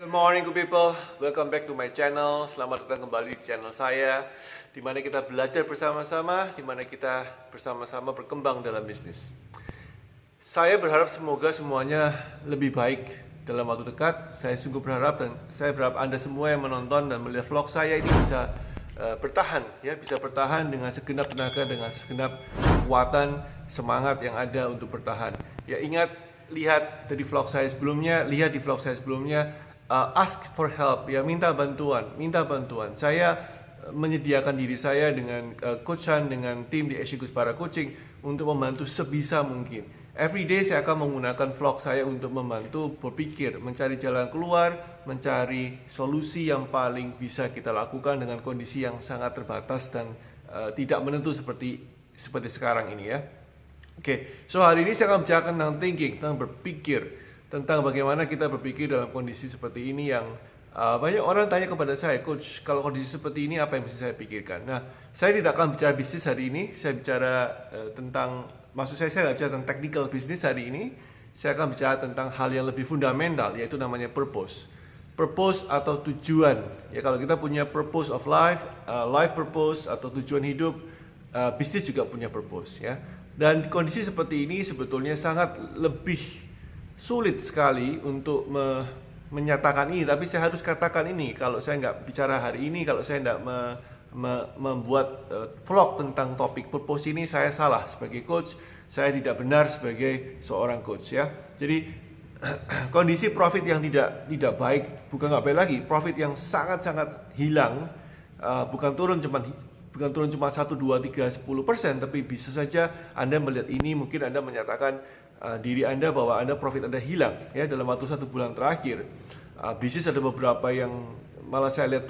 Good morning good people, welcome back to my channel. Selamat datang kembali di channel saya, di mana kita belajar bersama-sama, di mana kita bersama-sama berkembang dalam bisnis. Saya berharap semoga semuanya lebih baik dalam waktu dekat. Saya sungguh berharap dan saya berharap Anda semua yang menonton dan melihat vlog saya ini bisa bertahan, ya, bisa bertahan dengan segenap tenaga, dengan segenap kekuatan, semangat yang ada untuk bertahan. Ya, ingat, lihat dari vlog saya sebelumnya, lihat di vlog saya sebelumnya. Ask for help, ya, minta bantuan. Saya menyediakan diri saya dengan coachan, dengan tim di Asigus Para Coaching untuk membantu sebisa mungkin. Every day saya akan menggunakan vlog saya untuk membantu berpikir, mencari jalan keluar, mencari solusi yang paling bisa kita lakukan dengan kondisi yang sangat terbatas dan tidak menentu seperti sekarang ini, ya. Oke, so hari ini saya akan bicarakan tentang thinking, tentang berpikir, tentang bagaimana kita berpikir dalam kondisi seperti ini yang banyak orang tanya kepada saya, Coach, kalau kondisi seperti ini apa yang mesti saya pikirkan? Nah, saya tidak akan bicara bisnis hari ini, saya bicara maksud saya nggak bicara tentang technical bisnis hari ini, saya akan bicara tentang hal yang lebih fundamental, yaitu namanya purpose. Purpose atau tujuan, ya, kalau kita punya purpose of life, life purpose atau tujuan hidup, bisnis juga punya purpose, ya. Dan kondisi seperti ini sebetulnya sangat lebih sulit sekali untuk menyatakan ini, tapi saya harus katakan ini. Kalau saya nggak bicara hari ini, kalau saya nggak membuat vlog tentang topik purpose ini, saya salah sebagai coach, saya tidak benar sebagai seorang coach, ya. Jadi kondisi profit yang tidak baik, bukan nggak baik lagi, profit yang sangat-sangat hilang, bukan turun cuma 1, 2, 3, 10%, tapi bisa saja Anda melihat ini, mungkin Anda menyatakan diri Anda bahwa profit Anda hilang, ya, dalam waktu 1 bulan terakhir. Bisnis ada beberapa yang malah saya lihat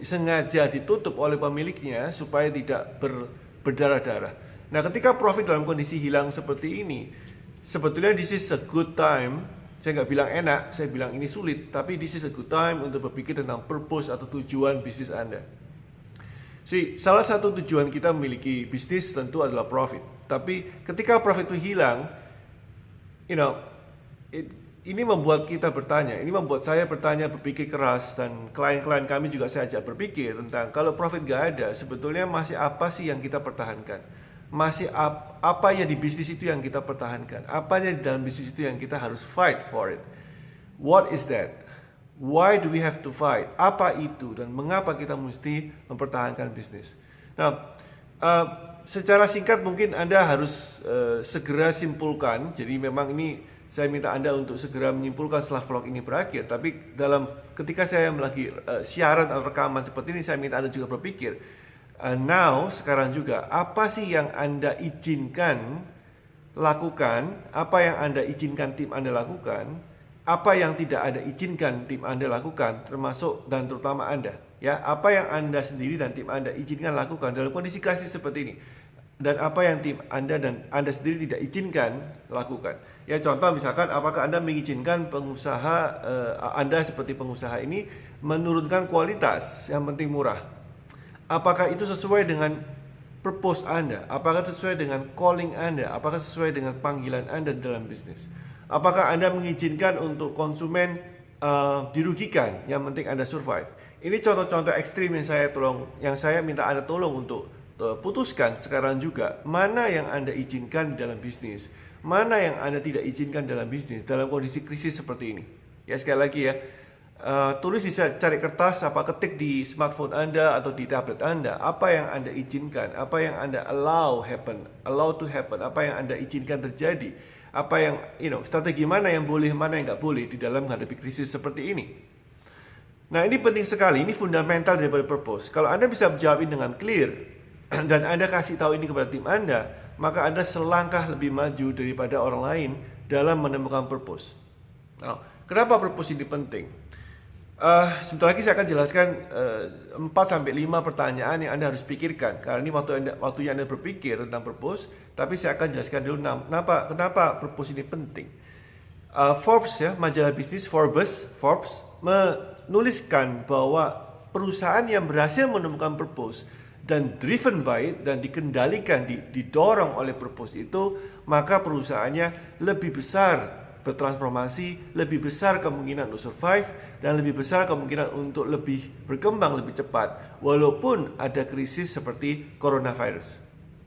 sengaja ditutup oleh pemiliknya supaya tidak berdarah-darah. Nah, ketika profit dalam kondisi hilang seperti ini, sebetulnya this is a good time. Saya nggak bilang enak, saya bilang ini sulit, tapi this is a good time untuk berpikir tentang purpose atau tujuan bisnis Anda. Salah satu tujuan kita memiliki bisnis tentu adalah profit. Tapi ketika profit itu hilang, ini membuat kita bertanya, ini membuat saya berpikir keras, dan klien-klien kami juga saya ajak berpikir tentang kalau profit gak ada, sebetulnya masih apa sih yang kita pertahankan? Masih apa yang di bisnis itu yang kita pertahankan? Apa yang di dalam bisnis itu yang kita harus fight for it? What is that? Why do we have to fight? Apa itu dan mengapa kita mesti mempertahankan bisnis? Nah, secara singkat mungkin Anda harus segera simpulkan. Jadi memang ini saya minta Anda untuk segera menyimpulkan setelah vlog ini berakhir. Tapi ketika saya lagi siaran atau rekaman seperti ini, saya minta Anda juga berpikir. Sekarang juga, apa sih yang Anda izinkan lakukan? Apa yang Anda izinkan tim Anda lakukan? Apa yang tidak Anda izinkan tim Anda lakukan, termasuk dan terutama Anda, ya, apa yang Anda sendiri dan tim Anda izinkan lakukan dalam kondisi krisis seperti ini, dan apa yang tim Anda dan Anda sendiri tidak izinkan lakukan. Ya, contoh misalkan, apakah Anda mengizinkan pengusaha Anda seperti pengusaha ini menurunkan kualitas, yang penting murah? Apakah itu sesuai dengan purpose Anda? Apakah sesuai dengan calling Anda? Apakah sesuai dengan panggilan Anda dalam bisnis? Apakah Anda mengizinkan untuk konsumen dirugikan, yang penting Anda survive? Ini contoh-contoh ekstrim yang saya minta Anda tolong untuk putuskan sekarang juga. Mana yang Anda izinkan dalam bisnis, mana yang Anda tidak izinkan dalam bisnis dalam kondisi krisis seperti ini. Ya, sekali lagi, ya, tulis, bisa cari kertas, ketik di smartphone Anda atau di tablet Anda, apa yang Anda izinkan, apa yang Anda allow to happen, apa yang Anda izinkan terjadi. Apa yang, strategi mana yang boleh, mana yang nggak boleh di dalam menghadapi krisis seperti ini. Nah, ini penting sekali, ini fundamental daripada purpose. Kalau Anda bisa menjawab ini dengan clear, dan Anda kasih tahu ini kepada tim Anda, maka Anda selangkah lebih maju daripada orang lain dalam menemukan purpose. Nah, kenapa purpose ini penting? Sebentar lagi saya akan jelaskan 4-5 pertanyaan yang Anda harus pikirkan. Karena ini waktunya Anda berpikir tentang purpose. Tapi saya akan jelaskan dulu kenapa purpose ini penting. Forbes, ya, majalah bisnis Forbes menuliskan bahwa perusahaan yang berhasil menemukan purpose dan driven by it, dan dikendalikan, didorong oleh purpose itu, maka perusahaannya lebih besar bertransformasi, lebih besar kemungkinan untuk survive, dan lebih besar kemungkinan untuk lebih berkembang lebih cepat walaupun ada krisis seperti coronavirus.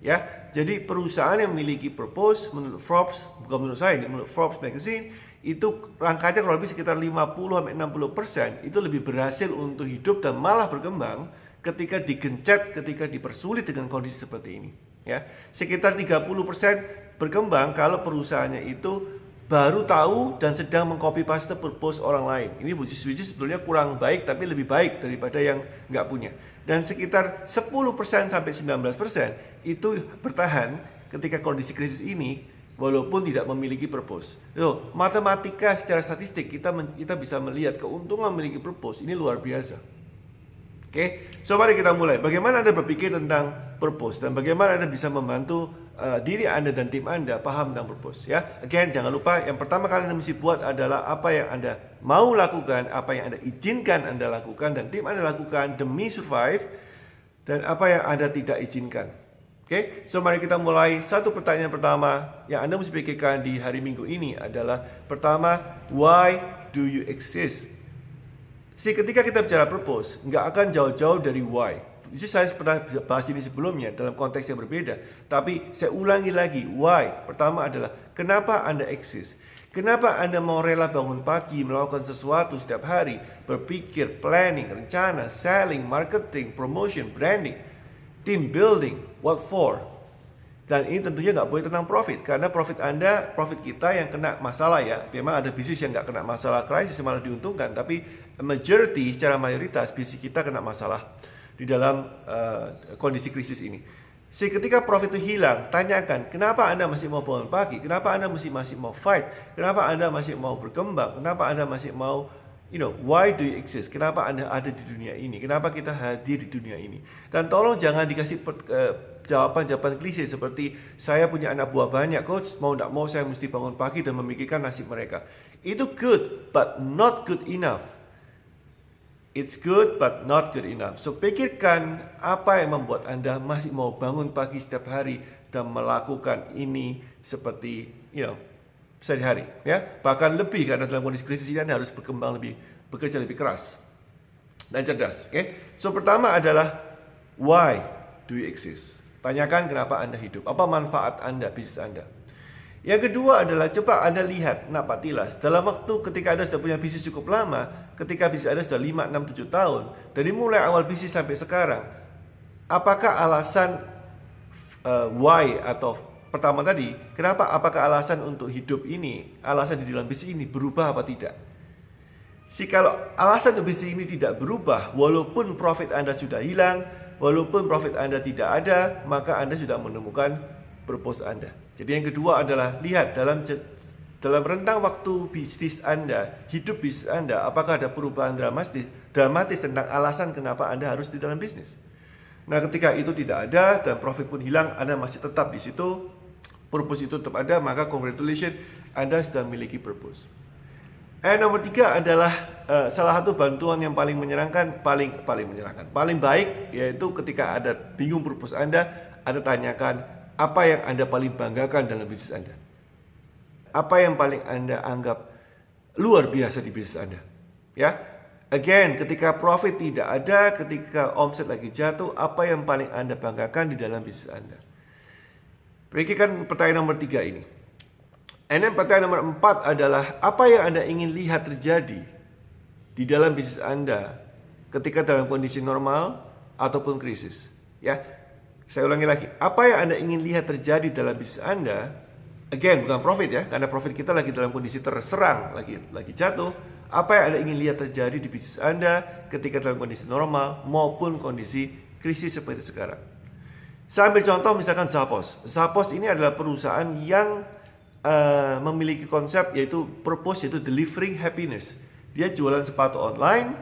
Ya, jadi perusahaan yang memiliki purpose menurut Forbes, bukan menurut saya, menurut Forbes Magazine itu angkanya kurang lebih sekitar 50-60% itu lebih berhasil untuk hidup dan malah berkembang ketika digencet, ketika dipersulit dengan kondisi seperti ini. Ya, sekitar 30% berkembang kalau perusahaannya itu baru tahu dan sedang mengcopy paste purpose orang lain. Ini which is sebetulnya kurang baik tapi lebih baik daripada yang nggak punya. Dan sekitar 10% sampai 19% itu bertahan ketika kondisi krisis ini walaupun tidak memiliki purpose. Loh, matematika secara statistik kita bisa melihat keuntungan memiliki purpose ini luar biasa. Oke, so mari kita mulai. Bagaimana Anda berpikir tentang purpose dan bagaimana Anda bisa membantu diri Anda dan tim Anda paham tentang purpose, ya. Again, jangan lupa yang pertama kali Anda mesti buat adalah apa yang Anda mau lakukan, apa yang Anda izinkan Anda lakukan dan tim Anda lakukan demi survive, dan apa yang Anda tidak izinkan. Oke, so mari kita mulai. Satu pertanyaan pertama yang Anda mesti pikirkan di hari Minggu ini adalah pertama, why do you exist? Ketika kita bicara purpose, nggak akan jauh-jauh dari why. Jadi saya pernah bahas ini sebelumnya dalam konteks yang berbeda. Tapi saya ulangi lagi, why. Pertama adalah, kenapa Anda exist? Kenapa Anda mau rela bangun pagi, melakukan sesuatu setiap hari, berpikir, planning, rencana, selling, marketing, promotion, branding, team building, what for? Dan ini tentunya nggak boleh tentang profit, karena profit Anda, profit kita yang kena masalah ya. Memang ada bisnis yang nggak kena masalah krisis malah diuntungkan, tapi majority secara mayoritas bisnis kita kena masalah di dalam kondisi krisis ini. Ketika profit itu hilang, tanyakan kenapa Anda masih mau bangun pagi, kenapa Anda masih mau fight, kenapa Anda masih mau berkembang, kenapa Anda masih mau why do you exist? Kenapa Anda ada di dunia ini? Kenapa kita hadir di dunia ini? Dan tolong jangan dikasih jawaban-jawaban klise seperti saya punya anak buah banyak, coach, mau tidak mau saya mesti bangun pagi dan memikirkan nasib mereka. Itu good, but not good enough. It's good, but not good enough. So pikirkan apa yang membuat Anda masih mau bangun pagi setiap hari dan melakukan ini seperti sehari-hari, ya, bahkan lebih karena dalam kondisi krisis ini Anda harus bekerja lebih keras dan cerdas. Okay? So pertama adalah why do you exist? Tanyakan kenapa Anda hidup, apa manfaat Anda, bisnis Anda. Yang kedua adalah coba Anda lihat, napak tilas dalam waktu ketika Anda sudah punya bisnis cukup lama, ketika bisnis Anda sudah 5, 6, 7 tahun, dari mulai awal bisnis sampai sekarang, apakah alasan why atau pertama tadi, apakah alasan untuk hidup ini, alasan di dalam bisnis ini berubah apa tidak? Kalau alasan untuk bisnis ini tidak berubah, walaupun profit Anda sudah hilang, walaupun profit Anda tidak ada, maka Anda sudah menemukan purpose Anda. Jadi yang kedua adalah lihat dalam rentang waktu bisnis Anda, hidup bisnis Anda, apakah ada perubahan dramatis tentang alasan kenapa Anda harus di dalam bisnis. Nah, ketika itu tidak ada dan profit pun hilang, Anda masih tetap di situ, purpose itu tetap ada, maka congratulations, Anda sudah memiliki purpose. Nomor 3 adalah salah satu bantuan yang paling menyenangkan, paling baik, yaitu ketika Anda bingung purpose Anda tanyakan apa yang Anda paling banggakan dalam bisnis Anda. Apa yang paling Anda anggap luar biasa di bisnis Anda. Ya, again, ketika profit tidak ada, ketika omset lagi jatuh, apa yang paling Anda banggakan di dalam bisnis Anda? Perhatikan pertanyaan nomor 3 ini. Dan pertanyaan nomor 4 adalah apa yang Anda ingin lihat terjadi di dalam bisnis Anda ketika dalam kondisi normal ataupun krisis. Ya, saya ulangi lagi. Apa yang Anda ingin lihat terjadi dalam bisnis Anda? Again, bukan profit ya, karena profit kita lagi dalam kondisi terserang, lagi jatuh. Apa yang Anda ingin lihat terjadi di bisnis Anda ketika dalam kondisi normal maupun kondisi krisis seperti sekarang? Saya ambil contoh misalkan Zappos. Zappos ini adalah perusahaan yang memiliki konsep yaitu purpose, yaitu delivering happiness. Dia jualan sepatu online.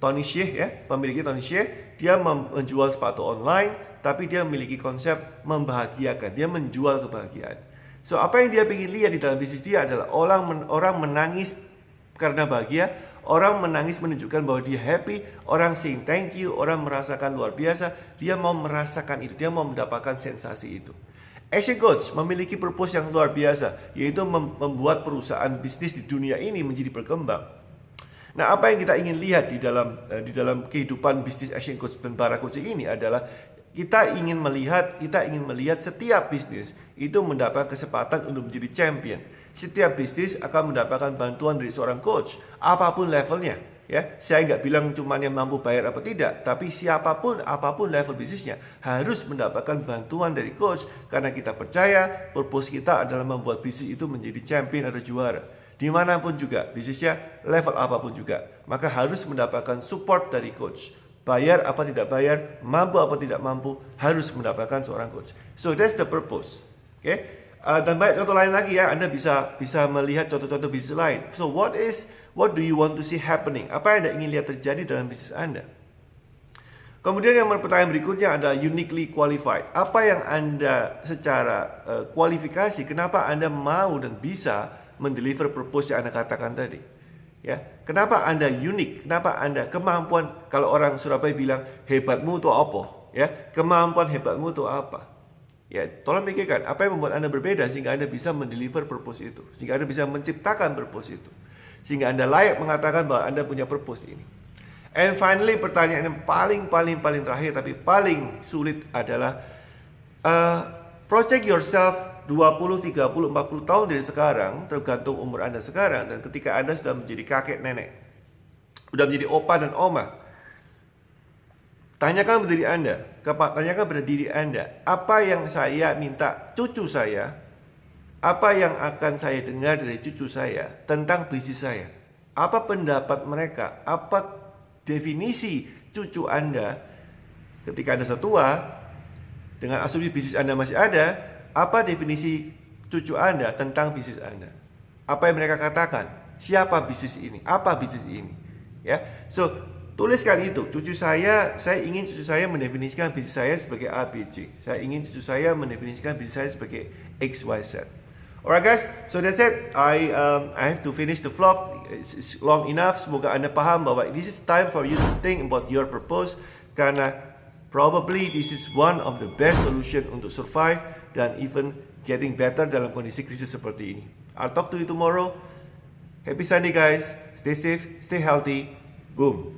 Tony Hsieh ya, pemiliknya Tony Hsieh, dia menjual sepatu online, tapi dia memiliki konsep membahagiakan. Dia menjual kebahagiaan. So apa yang dia ingin lihat di dalam bisnis dia adalah orang menangis karena bahagia, orang menangis menunjukkan bahwa dia happy, orang saying thank you, orang merasakan luar biasa. Dia mau merasakan itu, dia mau mendapatkan sensasi itu. Action Coach memiliki purpose yang luar biasa, yaitu membuat perusahaan bisnis di dunia ini menjadi berkembang. Nah, apa yang kita ingin lihat di dalam kehidupan bisnis action coach dan para coaching ini adalah kita ingin melihat setiap bisnis itu mendapat kesempatan untuk menjadi champion. Setiap bisnis akan mendapatkan bantuan dari seorang coach, apapun levelnya. Ya, saya nggak bilang cuma yang mampu bayar apa tidak, tapi apapun level bisnisnya harus mendapatkan bantuan dari coach karena kita percaya purpose kita adalah membuat bisnis itu menjadi champion atau juara. Dimanapun juga bisnisnya, level apapun juga, maka harus mendapatkan support dari coach. Bayar apa tidak bayar, mampu apa tidak mampu, harus mendapatkan seorang coach. So that's the purpose. Okay? Dan banyak contoh lain lagi ya, Anda bisa melihat contoh-contoh bisnis lain. So what do you want to see happening? Apa yang Anda ingin lihat terjadi dalam bisnis Anda? Kemudian yang pertanyaan berikutnya adalah uniquely qualified. Apa yang Anda secara kualifikasi, kenapa Anda mau dan bisa mendeliver purpose yang Anda katakan tadi? Ya, kenapa Anda unik? Kenapa Anda kemampuan? Kalau orang Surabaya bilang hebatmu itu apa? Ya, kemampuan hebatmu itu apa? Ya, tolong pikirkan apa yang membuat Anda berbeda sehingga Anda bisa mendeliver purpose itu, sehingga Anda bisa menciptakan purpose itu, sehingga Anda layak mengatakan bahwa Anda punya purpose ini. And finally, pertanyaan yang paling terakhir tapi paling sulit adalah project yourself 20, 30, 40 tahun dari sekarang, tergantung umur Anda sekarang, dan ketika Anda sudah menjadi kakek nenek, sudah menjadi opa dan oma, tanyakan pada diri Anda, apa yang saya minta cucu saya, apa yang akan saya dengar dari cucu saya tentang bisnis saya, apa pendapat mereka, apa definisi cucu Anda ketika Anda setua, dengan asumsi bisnis Anda masih ada. Apa definisi cucu Anda tentang bisnis Anda? Apa yang mereka katakan? Siapa bisnis ini? Apa bisnis ini? Ya, so tuliskan itu. Saya ingin cucu saya mendefinisikan bisnis saya sebagai ABC. Saya ingin cucu saya mendefinisikan bisnis saya sebagai XYZ. Alright guys, so that's it. I have to finish the vlog. It's long enough. Semoga Anda paham bahwa this is time for you to think about your purpose, karena probably this is one of the best solution untuk survive dan even getting better dalam kondisi krisis seperti ini. I'll talk to you tomorrow. Happy Sunday guys. Stay safe, stay healthy. Boom.